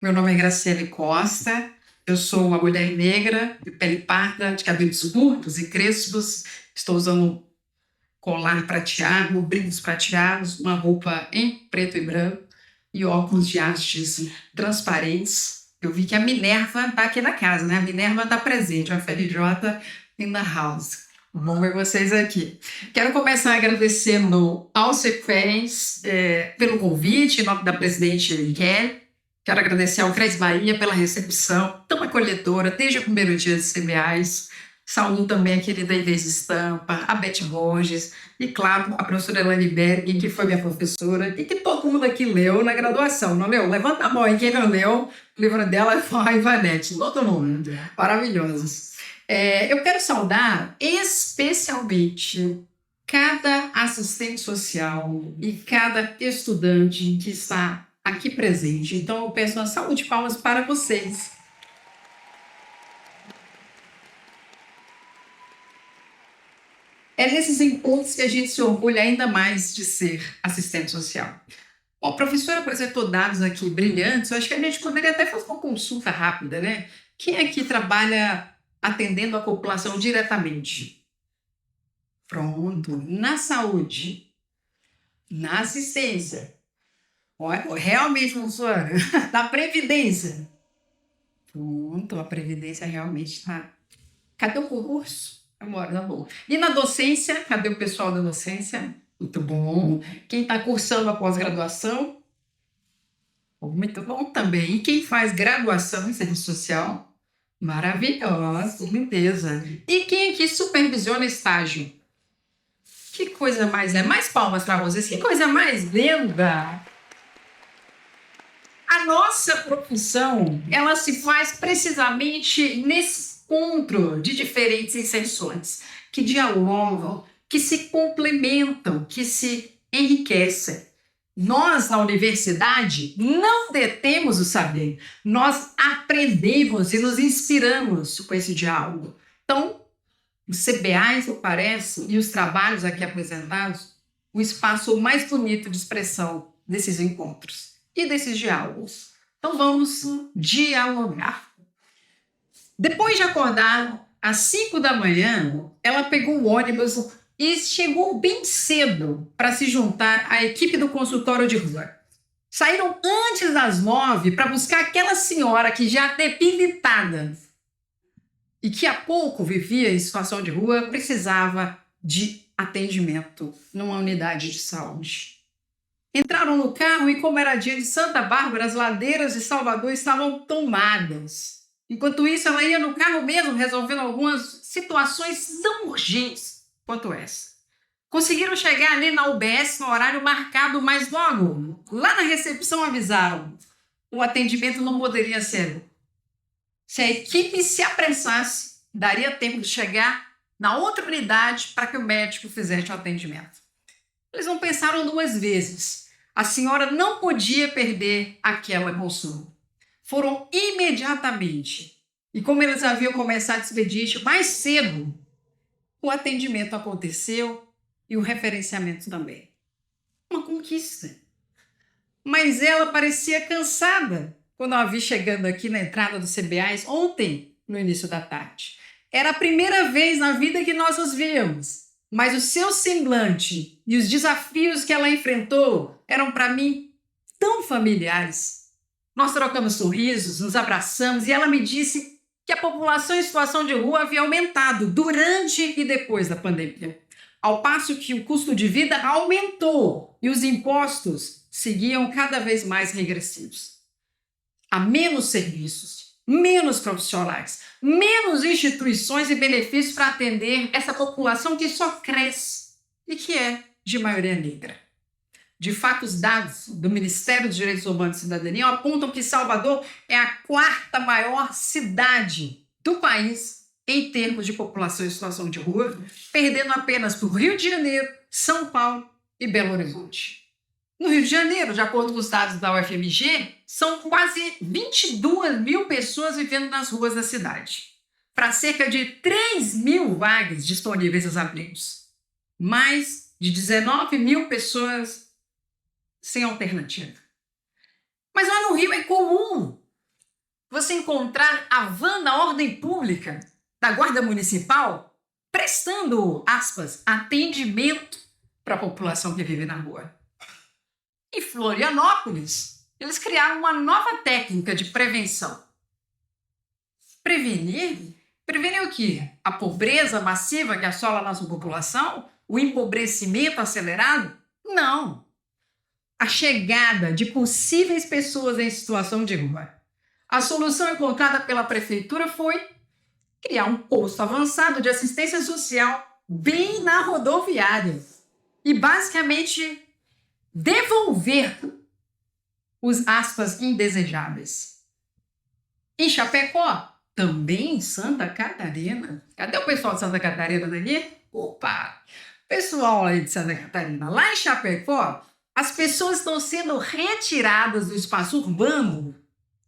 Meu nome é Graciele Costa, eu sou uma mulher negra, de pele parda, de cabelos curtos e crespos. Estou usando um colar prateado, brincos prateados, uma roupa em preto e branco e óculos de hastes transparentes. Eu vi que a Minerva está aqui na casa, né? A Minerva está presente, a FLJ in the house. Bom ver vocês aqui. Quero começar agradecendo ao CFES pelo convite, em nome da presidente Kelly. Quero agradecer ao CRES Bahia pela recepção tão acolhedora desde o primeiro dia de CBAs. Saúdo também a querida Inês Estampa, a Beth Borges e, claro, a professora Elane Berg, que foi minha professora e que todo mundo aqui leu na graduação, não leu? Levanta a mão aí, quem não leu, o livro dela foi a Ivanete, todo mundo, maravilhosos. Eu quero saudar especialmente cada assistente social e cada estudante que está aqui presente. Então, eu peço uma salva de palmas para vocês. É nesses encontros que a gente se orgulha ainda mais de ser assistente social. Bom, a professora apresentou dados aqui brilhantes, eu acho que a gente poderia até fazer uma consulta rápida, né? Quem aqui trabalha atendendo a população diretamente? Pronto. Na saúde, na assistência, realmente, professora, na previdência. Pronto, a previdência realmente está. Cadê o concurso? Agora, tá bom. E na docência, cadê o pessoal da docência? Muito bom. Quem está cursando a pós-graduação? Muito bom também. E quem faz graduação em serviço social? Maravilhosa, lindeza. E quem aqui supervisiona estágio? Que coisa mais é? Mais palmas para vocês. Que coisa mais linda! A nossa profissão, ela se faz precisamente nesse encontro de diferentes extensões que dialogam, que se complementam, que se enriquecem. Nós, na universidade, não detemos o saber, nós aprendemos e nos inspiramos com esse diálogo. Então, os CBAs, me parece, e os trabalhos aqui apresentados, o espaço mais bonito de expressão desses encontros e desses diálogos. Então, vamos dialogar. Depois de acordar às 5 da manhã, ela pegou o ônibus e chegou bem cedo para se juntar à equipe do consultório de rua. Saíram antes das 9 para buscar aquela senhora que já debilitada e que há pouco vivia em situação de rua, precisava de atendimento numa unidade de saúde. Entraram no carro e, como era dia de Santa Bárbara, as ladeiras de Salvador estavam tomadas. Enquanto isso, ela ia no carro mesmo resolvendo algumas situações tão urgentes quanto essa. Conseguiram chegar ali na UBS no horário marcado, mas logo, lá na recepção avisaram, o atendimento não poderia ser. Se a equipe se apressasse, daria tempo de chegar na outra unidade para que o médico fizesse o atendimento. Eles não pensaram duas vezes. A senhora não podia perder aquela consulta. Foram imediatamente. E como eles haviam começado o expediente mais cedo, o atendimento aconteceu e o referenciamento também. Uma conquista. Mas ela parecia cansada quando eu a vi chegando aqui na entrada do CBAs ontem, no início da tarde. Era a primeira vez na vida que nós os víamos, mas o seu semblante e os desafios que ela enfrentou eram para mim tão familiares. Nós trocamos sorrisos, nos abraçamos e ela me disse que a população em situação de rua havia aumentado durante e depois da pandemia, ao passo que o custo de vida aumentou e os impostos seguiam cada vez mais regressivos. Há menos serviços, menos profissionais, menos instituições e benefícios para atender essa população que só cresce e que é de maioria negra. De fato, os dados do Ministério dos Direitos Humanos e Cidadania apontam que Salvador é a quarta maior cidade do país em termos de população em situação de rua, perdendo apenas para o Rio de Janeiro, São Paulo e Belo Horizonte. No Rio de Janeiro, de acordo com os dados da UFMG, são quase 22 mil pessoas vivendo nas ruas da cidade, para cerca de 3 mil vagas disponíveis nos abrigos. Mais de 19 mil pessoas sem alternativa. Mas lá no Rio é comum você encontrar a van da ordem pública da Guarda Municipal prestando, aspas, atendimento para a população que vive na rua. Em Florianópolis, eles criaram uma nova técnica de prevenção. Prevenir? Prevenir o quê? A pobreza massiva que assola a nossa população? O empobrecimento acelerado? Não. A chegada de possíveis pessoas em situação de rua. A solução encontrada pela prefeitura foi criar um posto avançado de assistência social bem na rodoviária e, basicamente, devolver os, aspas, indesejáveis. Em Chapecó, também em Santa Catarina. Cadê o pessoal de Santa Catarina daqui? Opa! Pessoal aí de Santa Catarina. Lá em Chapecó, as pessoas estão sendo retiradas do espaço urbano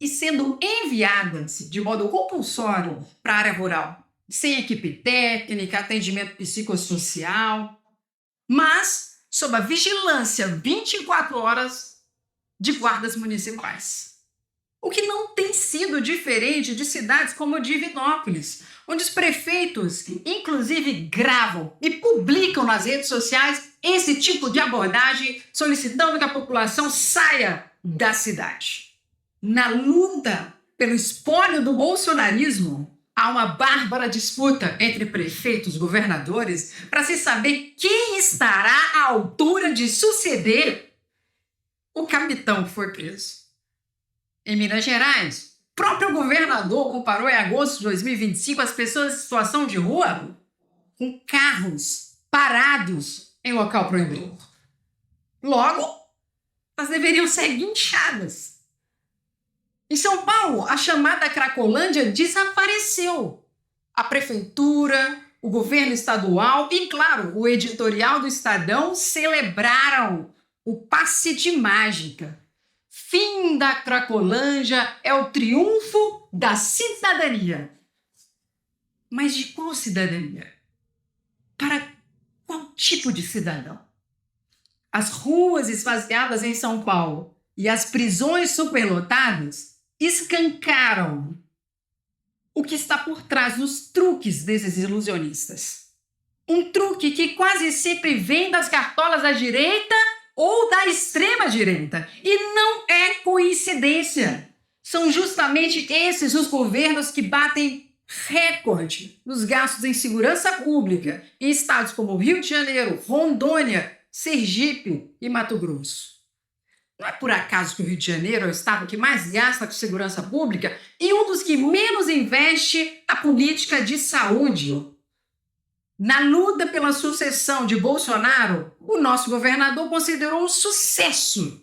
e sendo enviadas de modo compulsório para a área rural, sem equipe técnica, atendimento psicossocial, mas sob a vigilância 24 horas de guardas municipais. O que não tem sido diferente de cidades como Divinópolis, onde os prefeitos, inclusive, gravam e publicam nas redes sociais esse tipo de abordagem, solicitando que a população saia da cidade. Na luta pelo espólio do bolsonarismo, há uma bárbara disputa entre prefeitos e governadores para se saber quem estará à altura de suceder o capitão que foi preso. Em Minas Gerais, o próprio governador comparou em agosto de 2025 as pessoas em situação de rua com carros parados em local proibido. Logo, elas deveriam ser guinchadas. Em São Paulo, a chamada Cracolândia desapareceu. A prefeitura, o governo estadual e, claro, o editorial do Estadão celebraram o passe de mágica. Fim da Cracolândia é o triunfo da cidadania. Mas de qual cidadania? Para qual tipo de cidadão? As ruas esvaziadas em São Paulo e as prisões superlotadas escancaram o que está por trás dos truques desses ilusionistas. Um truque que quase sempre vem das cartolas da direita ou da extrema-direita. E não é coincidência. São justamente esses os governos que batem recorde nos gastos em segurança pública em estados como Rio de Janeiro, Rondônia, Sergipe e Mato Grosso. Não é por acaso que o Rio de Janeiro é o estado que mais gasta com segurança pública e um dos que menos investe na política de saúde. Na luta pela sucessão de Bolsonaro, o nosso governador considerou um sucesso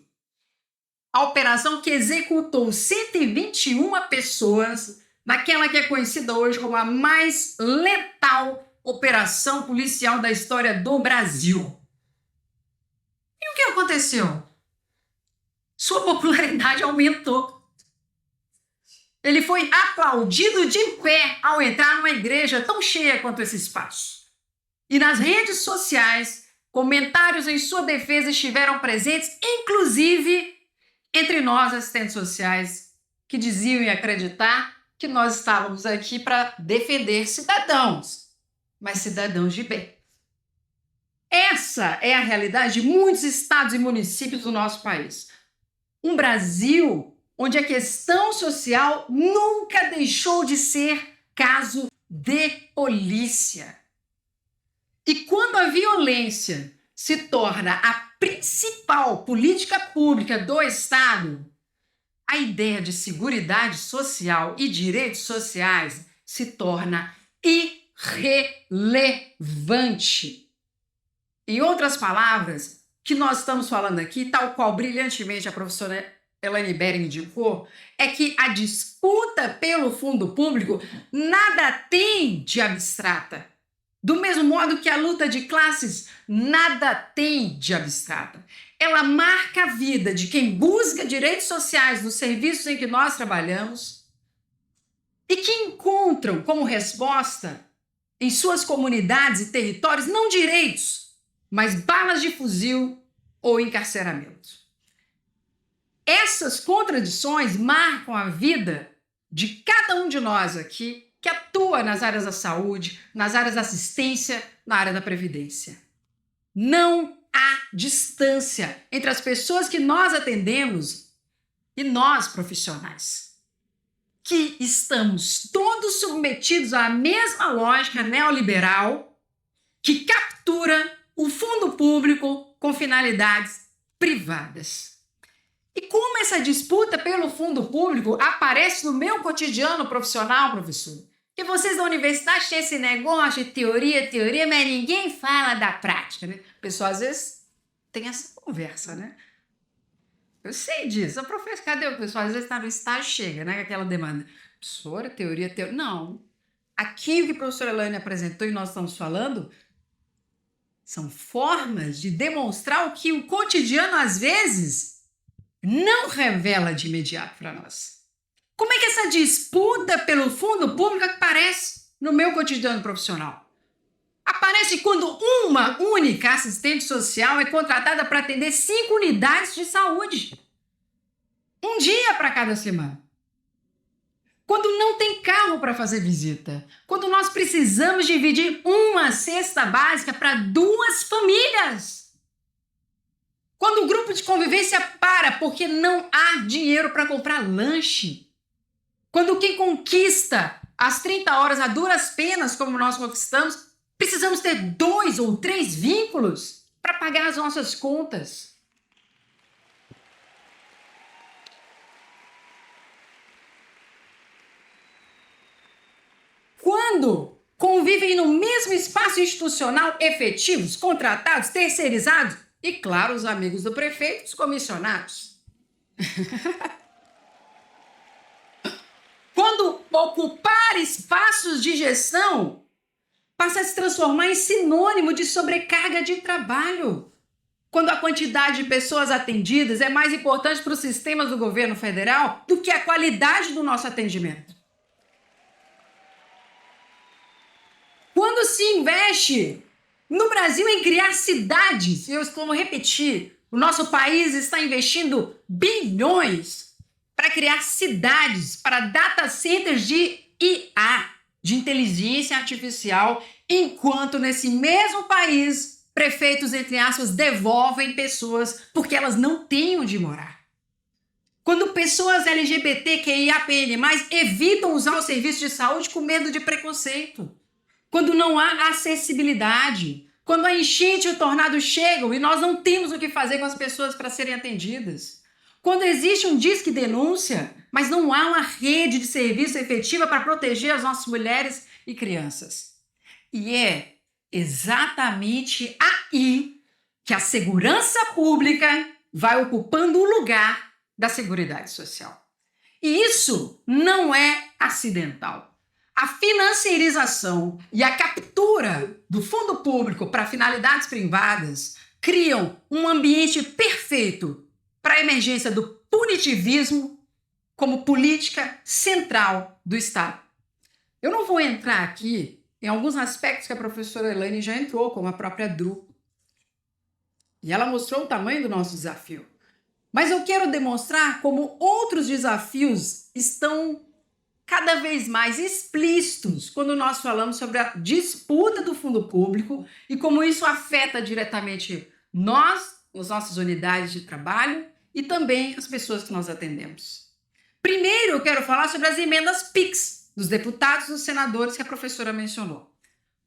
a operação que executou 121 pessoas naquela que é conhecida hoje como a mais letal operação policial da história do Brasil. E o que aconteceu? Sua popularidade aumentou. Ele foi aplaudido de pé ao entrar numa igreja tão cheia quanto esse espaço. E nas redes sociais, comentários em sua defesa estiveram presentes, inclusive entre nós, assistentes sociais, que diziam e acreditar que nós estávamos aqui para defender cidadãos, mas cidadãos de bem. Essa é a realidade de muitos estados e municípios do nosso país. Um Brasil onde a questão social nunca deixou de ser caso de polícia. E quando a violência se torna a principal política pública do Estado, a ideia de seguridade social e direitos sociais se torna irrelevante. Em outras palavras, o que nós estamos falando aqui, tal qual brilhantemente a professora Elaine Bering indicou, é que a disputa pelo fundo público nada tem de abstrata. Do mesmo modo que a luta de classes nada tem de abstrata. Ela marca a vida de quem busca direitos sociais nos serviços em que nós trabalhamos e que encontram como resposta em suas comunidades e territórios não direitos, mas balas de fuzil ou encarceramento. Essas contradições marcam a vida de cada um de nós aqui que atua nas áreas da saúde, nas áreas da assistência, na área da previdência. Não há distância entre as pessoas que nós atendemos e nós, profissionais, que estamos todos submetidos à mesma lógica neoliberal que captura o fundo público com finalidades privadas. E como essa disputa pelo fundo público aparece no meu cotidiano profissional, professor? Porque vocês da universidade têm esse negócio de teoria, mas ninguém fala da prática, né? O pessoal às vezes tem essa conversa, né? Eu sei disso. Professor, cadê o pessoal? Às vezes está no estágio, chega, né? Aquela demanda. Professora, teoria. Não. Aqui o que a professora Elaine apresentou e nós estamos falando são formas de demonstrar o que o cotidiano, às vezes, não revela de imediato para nós. Como é que essa disputa pelo fundo público aparece no meu cotidiano profissional? Aparece quando uma única assistente social é contratada para atender 5 unidades de saúde. Um dia para cada semana. Quando não tem carro para fazer visita. Quando nós precisamos dividir uma cesta básica para 2 famílias. Quando o grupo de convivência para porque não há dinheiro para comprar lanche. Quando quem conquista as 30 horas a duras penas, como nós conquistamos, precisamos ter 2 ou 3 vínculos para pagar as nossas contas. Quando convivem no mesmo espaço institucional efetivos, contratados, terceirizados e, claro, os amigos do prefeito, os comissionados. Quando ocupar espaços de gestão passa a se transformar em sinônimo de sobrecarga de trabalho. Quando a quantidade de pessoas atendidas é mais importante para os sistemas do governo federal do que a qualidade do nosso atendimento. Quando se investe no Brasil em criar cidades, eu costumo repetir, o nosso país está investindo bilhões para criar cidades, para data centers de IA, de inteligência artificial, enquanto nesse mesmo país, prefeitos, entre aspas, devolvem pessoas porque elas não têm onde morar. Quando pessoas LGBTQIAPN+, evitam usar o serviço de saúde com medo de preconceito. Quando não há acessibilidade. Quando a enchente e o tornado chegam e nós não temos o que fazer com as pessoas para serem atendidas. Quando existe um disque denúncia, mas não há uma rede de serviço efetiva para proteger as nossas mulheres e crianças. E é exatamente aí que a segurança pública vai ocupando o lugar da Seguridade Social. E isso não é acidental. A financiarização e a captura do fundo público para finalidades privadas criam um ambiente perfeito para a emergência do punitivismo como política central do Estado. Eu não vou entrar aqui em alguns aspectos que a professora Elaine já entrou, como a própria Dru. E ela mostrou o tamanho do nosso desafio. Mas eu quero demonstrar como outros desafios estão cada vez mais explícitos quando nós falamos sobre a disputa do fundo público e como isso afeta diretamente nós, as nossas unidades de trabalho e também as pessoas que nós atendemos. Primeiro, eu quero falar sobre as emendas PIX dos deputados e dos senadores que a professora mencionou.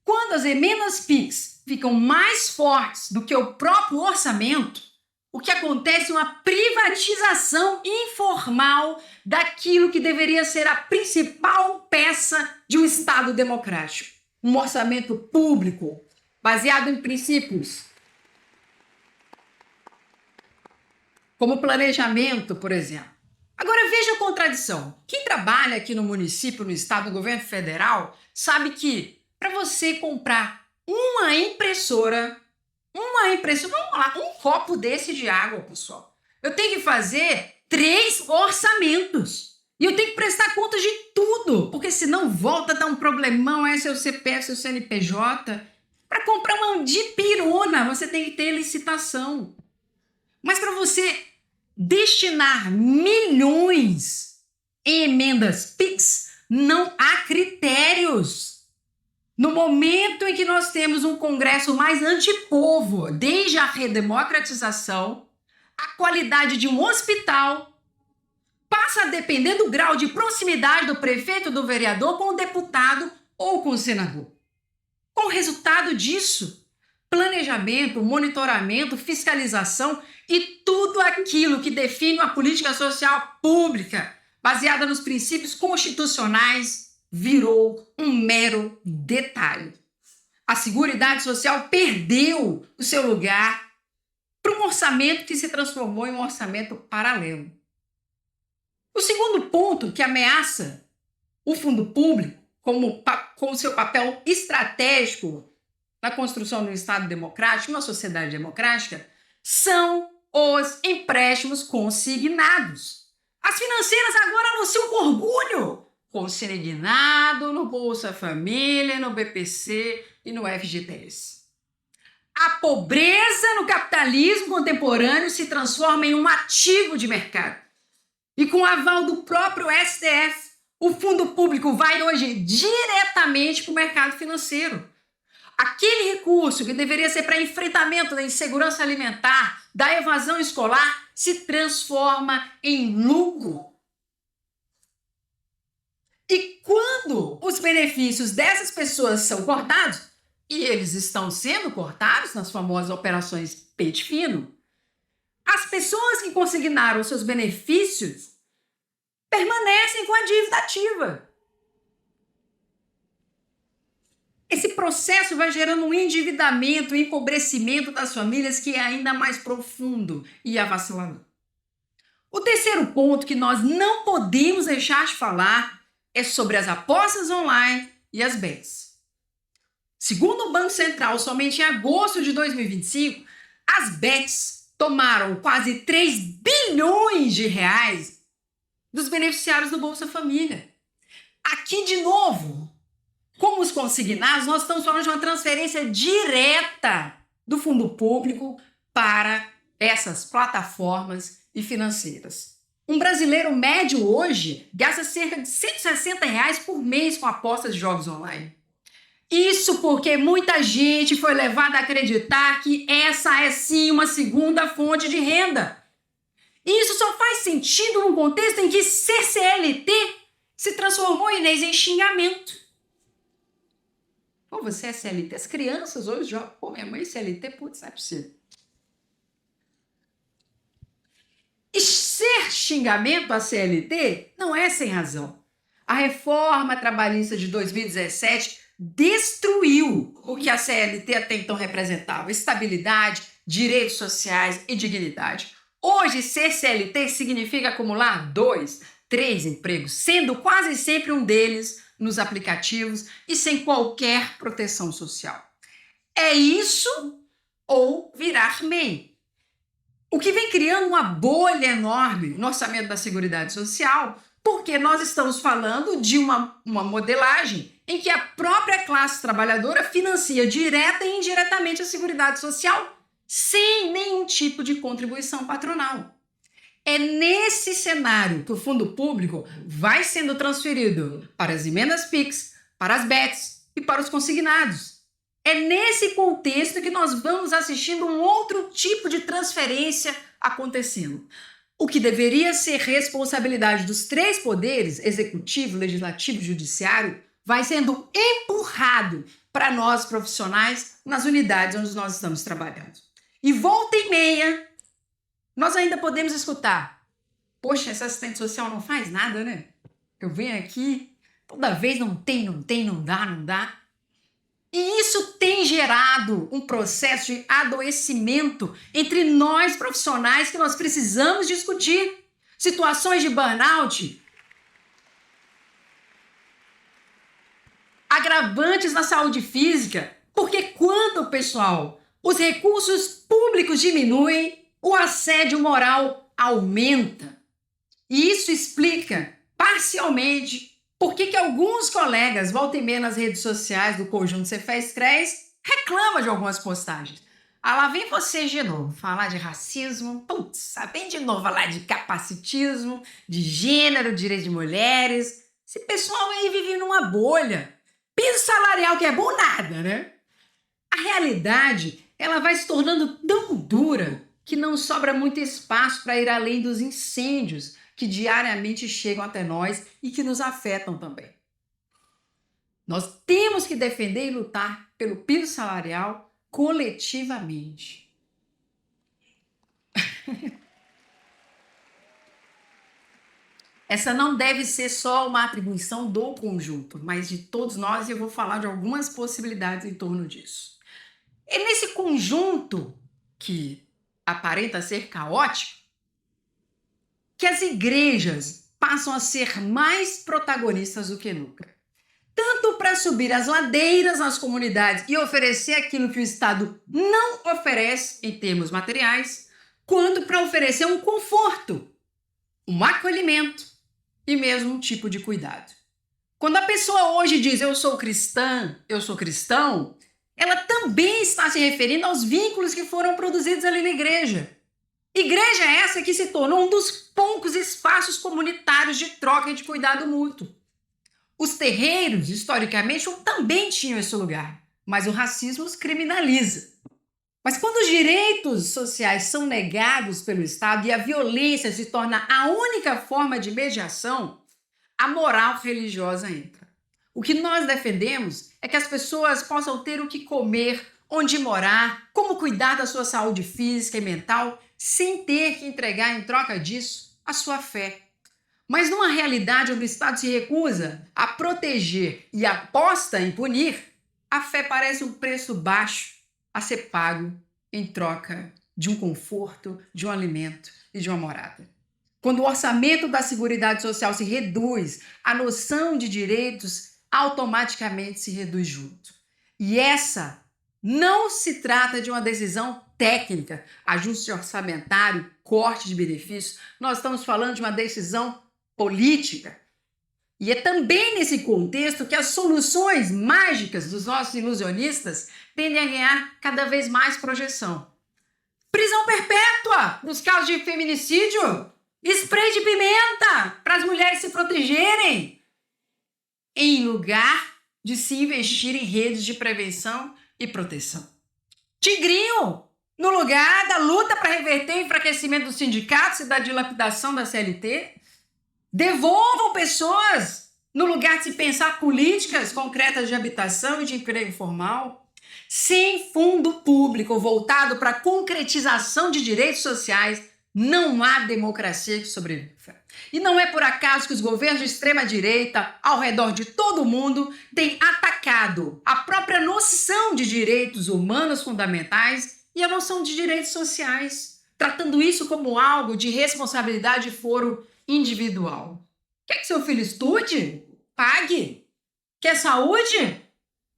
Quando as emendas PIX ficam mais fortes do que o próprio orçamento, o que acontece é uma privatização informal daquilo que deveria ser a principal peça de um Estado democrático. Um orçamento público, baseado em princípios como planejamento, por exemplo. Agora veja a contradição. Quem trabalha aqui no município, no estado, no governo federal, sabe que para você comprar uma impressora, vamos lá, um copo desse de água, pessoal, eu tenho que fazer 3 orçamentos. E eu tenho que prestar conta de tudo, porque senão volta a dar um problemão, é seu CPF, seu CNPJ. Para comprar uma dipirona, você tem que ter licitação. Mas para você destinar milhões em emendas PIX, não há critérios. No momento em que nós temos um Congresso mais antipovo, desde a redemocratização, a qualidade de um hospital passa a depender do grau de proximidade do prefeito, do vereador com o deputado ou com o senador. Qual o resultado disso? Planejamento, monitoramento, fiscalização e tudo aquilo que define uma política social pública baseada nos princípios constitucionais virou um mero detalhe. A Seguridade Social perdeu o seu lugar para um orçamento que se transformou em um orçamento paralelo. O segundo ponto que ameaça o fundo público como seu papel estratégico na construção de um Estado democrático, uma sociedade democrática, são os empréstimos consignados. As financeiras agora anunciam com orgulho consignado no Bolsa Família, no BPC e no FGTS. A pobreza no capitalismo contemporâneo se transforma em um ativo de mercado. E com o aval do próprio STF, o fundo público vai hoje diretamente para o mercado financeiro. Aquele recurso que deveria ser para enfrentamento da insegurança alimentar, da evasão escolar, se transforma em lucro. E quando os benefícios dessas pessoas são cortados, e eles estão sendo cortados nas famosas operações pente fino, as pessoas que consignaram seus benefícios permanecem com a dívida ativa. Esse processo vai gerando um endividamento, um empobrecimento das famílias que é ainda mais profundo e avassalador. O terceiro ponto que nós não podemos deixar de falar é sobre as apostas online e as bets. Segundo o Banco Central, somente em agosto de 2025, as bets tomaram quase 3 bilhões de reais dos beneficiários do Bolsa Família. Aqui, de novo, como os consignados, nós estamos falando de uma transferência direta do fundo público para essas plataformas e financeiras. Um brasileiro médio hoje gasta cerca de R$160 por mês com apostas de jogos online. Isso porque muita gente foi levada a acreditar que essa é sim uma segunda fonte de renda. E isso só faz sentido num contexto em que ser CLT se transformou, Inês, em xingamento. Pô, você é CLT? As crianças hoje jogam, pô, minha mãe é CLT, putz, não é possível. E ser xingamento a CLT não é sem razão. A reforma trabalhista de 2017 destruiu o que a CLT até então representava: estabilidade, direitos sociais e dignidade. Hoje, ser CLT significa acumular 2, 3 empregos, sendo quase sempre um deles nos aplicativos e sem qualquer proteção social. É isso ou virar MEI. O que vem criando uma bolha enorme no orçamento da Seguridade Social, porque nós estamos falando de uma modelagem em que a própria classe trabalhadora financia direta e indiretamente a Seguridade Social sem nenhum tipo de contribuição patronal. É nesse cenário que o fundo público vai sendo transferido para as emendas PIX, para as bets e para os consignados. É nesse contexto que nós vamos assistindo um outro tipo de transferência acontecendo. O que deveria ser responsabilidade dos 3 poderes, executivo, legislativo e judiciário, vai sendo empurrado para nós profissionais nas unidades onde nós estamos trabalhando. E volta e meia, nós ainda podemos escutar: poxa, essa assistente social não faz nada, né? Eu venho aqui, toda vez não dá. E isso tem gerado um processo de adoecimento entre nós profissionais que nós precisamos discutir. Situações de burnout, agravantes na saúde física, porque quando, pessoal, os recursos públicos diminuem, o assédio moral aumenta. E isso explica, parcialmente, por que alguns colegas, volta e meia nas redes sociais do conjunto Cefes-CREAS, reclamam de algumas postagens. Ah, lá vem você de novo, falar de racismo. Putz, vem de novo falar de capacitismo, de gênero, direitos de mulheres. Esse pessoal aí vive numa bolha. Piso salarial que é bom nada, né? A realidade, ela vai se tornando tão dura que não sobra muito espaço para ir além dos incêndios que diariamente chegam até nós e que nos afetam também. Nós temos que defender e lutar pelo piso salarial coletivamente. Essa não deve ser só uma atribuição do conjunto, mas de todos nós, e eu vou falar de algumas possibilidades em torno disso. É nesse conjunto que aparenta ser caótico que as igrejas passam a ser mais protagonistas do que nunca. Tanto para subir as ladeiras nas comunidades e oferecer aquilo que o Estado não oferece em termos materiais, quanto para oferecer um conforto, um acolhimento e mesmo um tipo de cuidado. Quando a pessoa hoje diz eu sou cristã, eu sou cristão, ela também está se referindo aos vínculos que foram produzidos ali na igreja. Igreja essa que se tornou um dos poucos espaços comunitários de troca e de cuidado mútuo. Os terreiros, historicamente, também tinham esse lugar, mas o racismo os criminaliza. Mas quando os direitos sociais são negados pelo Estado e a violência se torna a única forma de mediação, a moral religiosa entra. O que nós defendemos é que as pessoas possam ter o que comer, onde morar, como cuidar da sua saúde física e mental, sem ter que entregar em troca disso a sua fé. Mas numa realidade onde o Estado se recusa a proteger e aposta em punir, a fé parece um preço baixo a ser pago em troca de um conforto, de um alimento e de uma morada. Quando o orçamento da Seguridade Social se reduz, a noção de direitos automaticamente se reduz junto. E essa não se trata de uma decisão técnica, ajuste orçamentário, corte de benefícios. Nós estamos falando de uma decisão política. E é também nesse contexto que as soluções mágicas dos nossos ilusionistas tendem a ganhar cada vez mais projeção. Prisão perpétua nos casos de feminicídio, spray de pimenta para as mulheres se protegerem, em lugar de se investir em redes de prevenção e proteção. Tigrinho, no lugar da luta para reverter o enfraquecimento dos sindicatos e da dilapidação da CLT, devolvam pessoas no lugar de se pensar políticas concretas de habitação e de emprego formal. Sem fundo público voltado para a concretização de direitos sociais, não há democracia que sobreviva. E não é por acaso que os governos de extrema-direita, ao redor de todo o mundo, têm atacado a própria noção de direitos humanos fundamentais e a noção de direitos sociais, tratando isso como algo de responsabilidade e foro individual. Quer que seu filho estude? Pague. Quer saúde?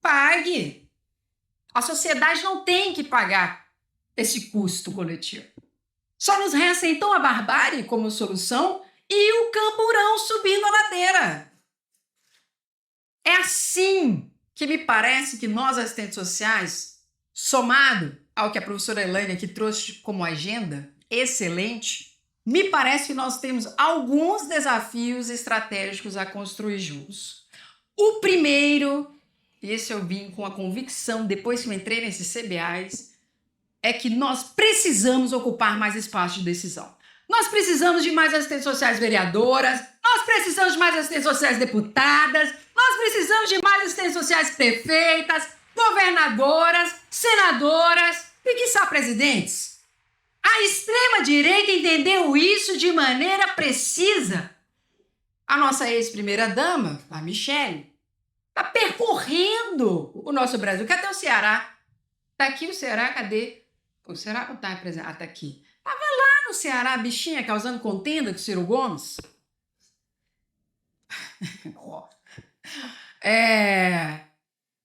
Pague. A sociedade não tem que pagar esse custo coletivo. Só nos resta então a barbárie como solução e o camburão subindo a ladeira. É assim que me parece que nós, assistentes sociais, somado ao que a professora Elaine aqui trouxe como agenda excelente, me parece que nós temos alguns desafios estratégicos a construir juntos. O primeiro, e esse eu vim com a convicção depois que eu entrei nesses CBAs, é que nós precisamos ocupar mais espaço de decisão. Nós precisamos de mais assistentes sociais vereadoras, nós precisamos de mais assistentes sociais deputadas, nós precisamos de mais assistentes sociais prefeitas, governadoras, senadoras e, quiçá, presidentes. A extrema-direita entendeu isso de maneira precisa. A nossa ex-primeira-dama, a Michele, está percorrendo o nosso Brasil. Cadê o Ceará? Está aqui o Ceará, cadê? O Ceará não está presente. Ah, está aqui. Estava lá no Ceará, a bichinha, causando contenda com o Ciro Gomes.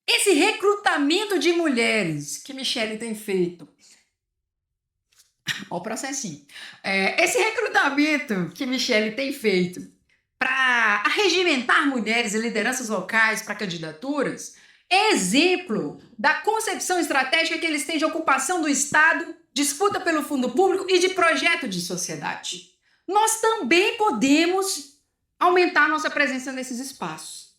Esse recrutamento de mulheres que Michele tem feito. Olha o processinho. Esse recrutamento que Michele tem feito para arregimentar mulheres em lideranças locais para candidaturas, exemplo da concepção estratégica que eles têm de ocupação do Estado, disputa pelo fundo público e de projeto de sociedade. Nós também podemos aumentar nossa presença nesses espaços.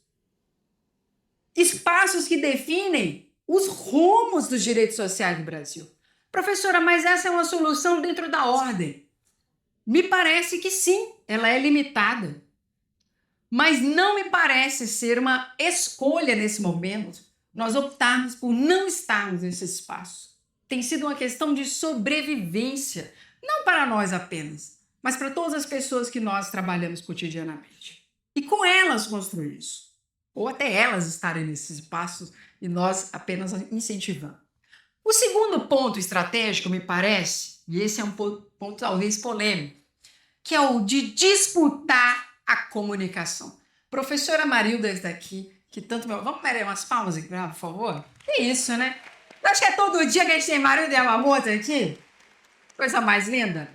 Espaços que definem os rumos dos direitos sociais no Brasil. Professora, mas essa é uma solução dentro da ordem. Me parece que sim, ela é limitada. Mas não me parece ser uma escolha nesse momento nós optarmos por não estarmos nesse espaço. Tem sido uma questão de sobrevivência, não para nós apenas, mas para todas as pessoas que nós trabalhamos cotidianamente. E com elas construir isso. Ou até elas estarem nesses espaços e nós apenas incentivando. O segundo ponto estratégico, me parece, e esse é um ponto talvez polêmico, que é o de disputar a comunicação. Professora Marilda está aqui, que tanto... Vamos pegar umas palmas aqui, por favor? É isso, né? Acho que é todo dia que a gente tem Marilda Yamamoto aqui. Coisa mais linda.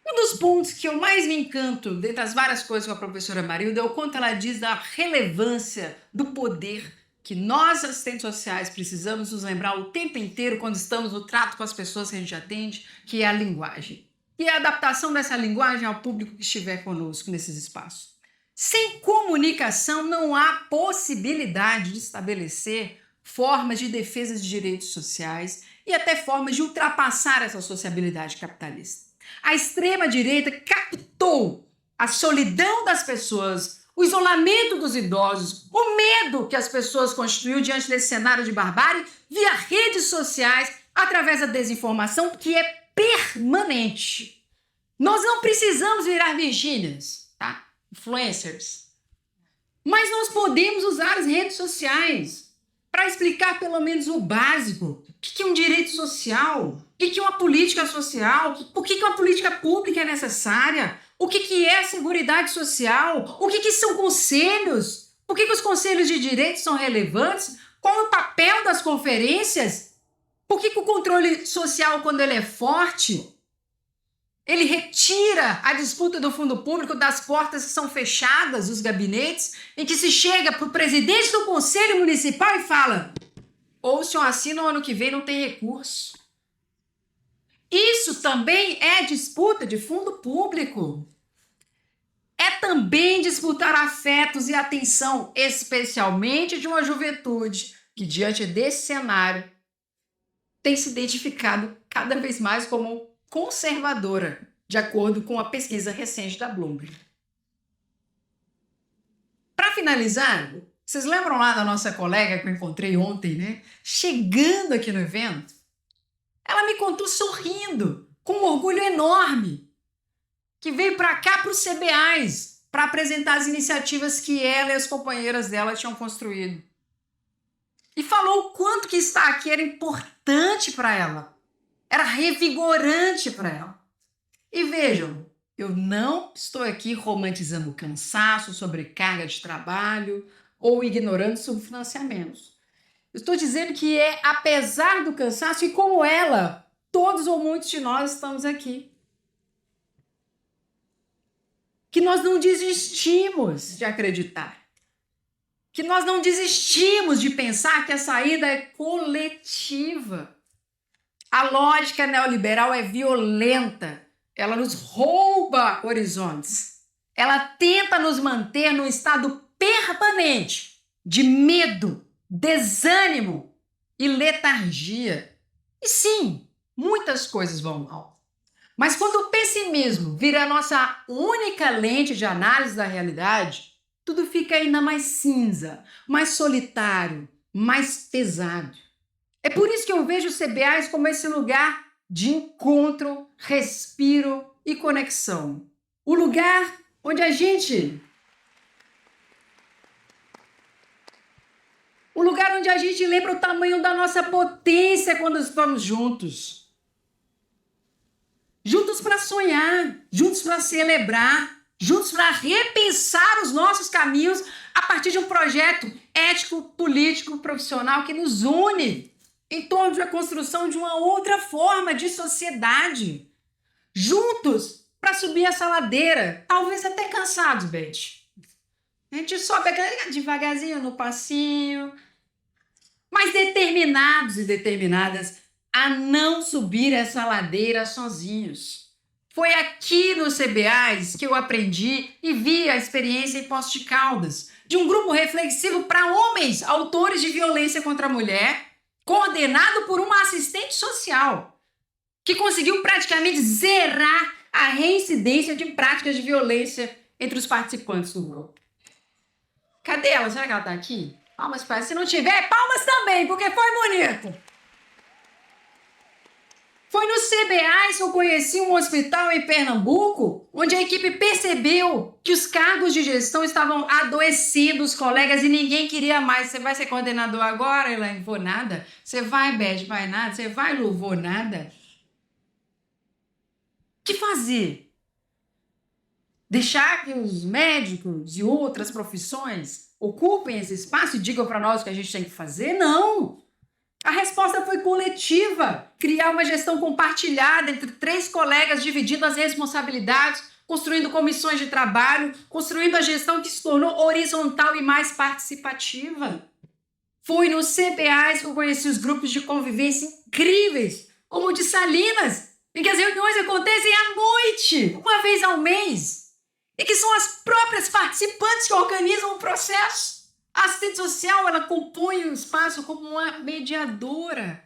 Um dos pontos que eu mais me encanto, dentre as várias coisas com a professora Marilda, é o quanto ela diz da relevância do poder que nós, assistentes sociais, precisamos nos lembrar o tempo inteiro quando estamos no trato com as pessoas que a gente atende, que é a linguagem. E a adaptação dessa linguagem ao público que estiver conosco nesses espaços. Sem comunicação, não há possibilidade de estabelecer formas de defesa de direitos sociais e até formas de ultrapassar essa sociabilidade capitalista. A extrema-direita captou a solidão das pessoas, o isolamento dos idosos, o medo que as pessoas constituíram diante desse cenário de barbárie via redes sociais, através da desinformação que é permanente. Nós não precisamos virar Virgínias, tá? Influencers. Mas nós podemos usar as redes sociais para explicar pelo menos o básico. O que é um direito social? O que é uma política social? Por que uma política pública é necessária? O que é a seguridade social? O que são conselhos? Por que os conselhos de direitos são relevantes? Qual é o papel das conferências? Por que o controle social, quando ele é forte, ele retira a disputa do fundo público das portas que são fechadas, dos gabinetes, em que se chega para o presidente do Conselho Municipal e fala: ou o senhor assina, o ano que vem não tem recurso. Isso também é disputa de fundo público. É também disputar afetos e atenção, especialmente de uma juventude que, diante desse cenário, tem se identificado cada vez mais como conservadora, de acordo com a pesquisa recente da Bloomberg. Para finalizar, vocês lembram lá da nossa colega que eu encontrei ontem, né? Chegando aqui no evento, ela me contou sorrindo, com um orgulho enorme, que veio para cá para os CBAs, para apresentar as iniciativas que ela e as companheiras dela tinham construído. E falou o quanto que estar aqui era importante para ela. Era revigorante para ela. E vejam, eu não estou aqui romantizando o cansaço, sobrecarga de trabalho ou ignorando subfinanciamentos. Eu estou dizendo que é apesar do cansaço e como ela, todos ou muitos de nós estamos aqui. Que nós não desistimos de acreditar. Que nós não desistimos de pensar que a saída é coletiva. A lógica neoliberal é violenta, ela nos rouba horizontes, ela tenta nos manter num estado permanente de medo, desânimo e letargia. E sim, muitas coisas vão mal. Mas quando o pessimismo vira a nossa única lente de análise da realidade, tudo fica ainda mais cinza, mais solitário, mais pesado. É por isso que eu vejo os CBAs como esse lugar de encontro, respiro e conexão. O lugar onde a gente... O lugar onde a gente lembra o tamanho da nossa potência quando estamos juntos. Juntos para sonhar, juntos para celebrar, juntos para repensar os nossos caminhos a partir de um projeto ético, político, profissional que nos une em torno da construção de uma outra forma de sociedade. Juntos para subir essa ladeira, talvez até cansados, Beth. A gente sobe devagarzinho no passinho, mas determinados e determinadas a não subir essa ladeira sozinhos. Foi aqui no CBAs que eu aprendi e vi a experiência em Poços de Caldas, de um grupo reflexivo para homens autores de violência contra a mulher, coordenado por uma assistente social, que conseguiu praticamente zerar a reincidência de práticas de violência entre os participantes do grupo. Cadê ela? Será que ela está aqui? Palmas para ela. Se não tiver, palmas também, porque foi bonito. Foi no CBAs que eu conheci um hospital em Pernambuco, onde a equipe percebeu que os cargos de gestão estavam adoecendo os colegas e ninguém queria mais. Você vai ser coordenador agora, Elaine? Vou nada. Você vai, Beth? Vai nada. Você vai, Lu? Vou nada. O que fazer? Deixar que os médicos e outras profissões ocupem esse espaço e digam para nós o que a gente tem que fazer? Não! A resposta foi coletiva, criar uma gestão compartilhada entre 3 colegas, dividindo as responsabilidades, construindo comissões de trabalho, construindo a gestão que se tornou horizontal e mais participativa. Foi no CBAs que eu conheci os grupos de convivência incríveis, como o de Salinas, em que as reuniões acontecem à noite, uma vez ao mês, e que são as próprias participantes que organizam o processo. A assistente social, ela compõe o espaço como uma mediadora.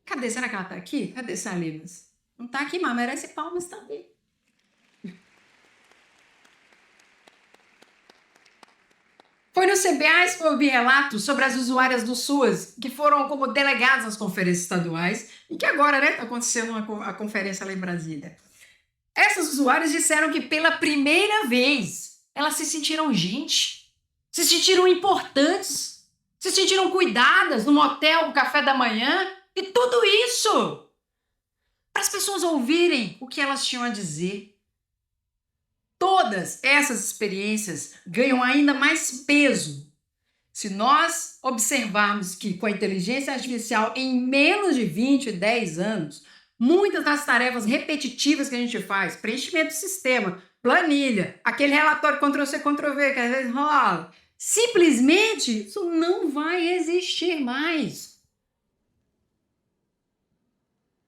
Cadê? Será que ela está aqui? Cadê Salinas? Não está aqui, mas merece palmas também. Foi no CBAs que eu ouvi relatos sobre as usuárias do SUAS, que foram como delegadas nas conferências estaduais, e que agora está acontecendo a conferência lá em Brasília. Essas usuárias disseram que pela primeira vez elas se sentiram gente. Se sentiram importantes, se sentiram cuidadas no motel, no café da manhã, e tudo isso para as pessoas ouvirem o que elas tinham a dizer. Todas essas experiências ganham ainda mais peso se nós observarmos que com a inteligência artificial em menos de 20, 10 anos, muitas das tarefas repetitivas que a gente faz, preenchimento de sistema, planilha, aquele relatório Ctrl-C, Ctrl-V, que às vezes rola, simplesmente isso não vai existir mais.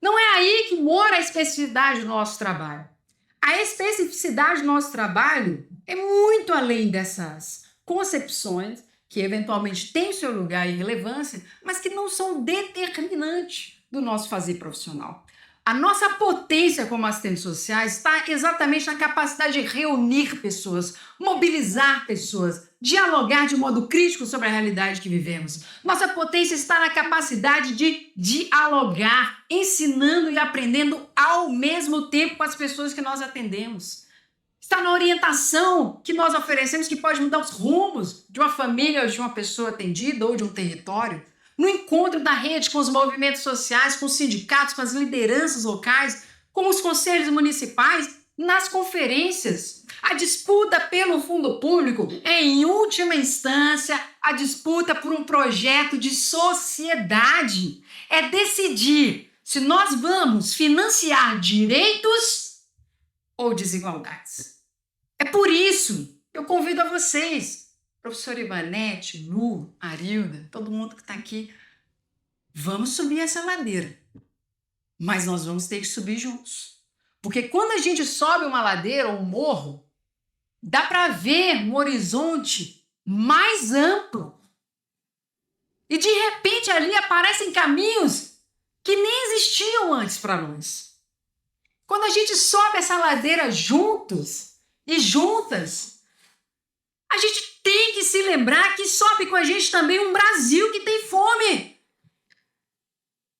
Não é aí que mora a especificidade do nosso trabalho. A especificidade do nosso trabalho é muito além dessas concepções que eventualmente têm seu lugar e relevância, mas que não são determinantes do nosso fazer profissional. A nossa potência como assistentes sociais está exatamente na capacidade de reunir pessoas, mobilizar pessoas, dialogar de modo crítico sobre a realidade que vivemos. Nossa potência está na capacidade de dialogar, ensinando e aprendendo ao mesmo tempo com as pessoas que nós atendemos. Está na orientação que nós oferecemos, que pode mudar os rumos de uma família ou de uma pessoa atendida ou de um território. No encontro da rede com os movimentos sociais, com os sindicatos, com as lideranças locais, com os conselhos municipais, nas conferências. A disputa pelo fundo público é, em última instância, a disputa por um projeto de sociedade. É decidir se nós vamos financiar direitos ou desigualdades. É por isso que eu convido a vocês, professora Ivanete, Lu, Arilda, todo mundo que está aqui, vamos subir essa ladeira. Mas nós vamos ter que subir juntos. Porque quando a gente sobe uma ladeira ou um morro, dá para ver um horizonte mais amplo. E de repente ali aparecem caminhos que nem existiam antes para nós. Quando a gente sobe essa ladeira juntos e juntas, a gente tem que se lembrar que sobe com a gente também um Brasil que tem fome.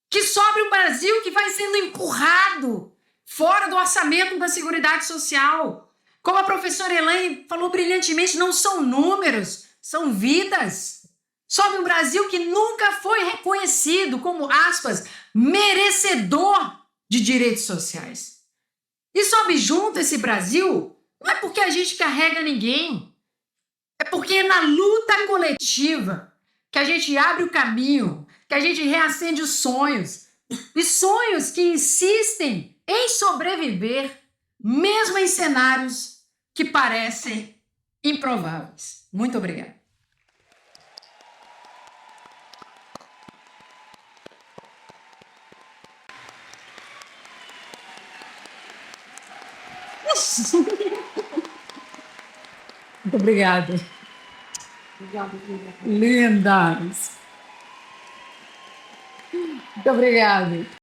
Que sobe um Brasil que vai sendo empurrado fora do orçamento da Seguridade Social. Como a professora Elaine falou brilhantemente, não são números, são vidas. Sobe um Brasil que nunca foi reconhecido como, aspas, merecedor de direitos sociais. E sobe junto esse Brasil, não é porque a gente carrega ninguém, é porque é na luta coletiva que a gente abre o caminho, que a gente reacende os sonhos. E sonhos que insistem em sobreviver, mesmo em cenários que parecem improváveis. Muito obrigada. Muito obrigada. Lindas. Muito obrigada.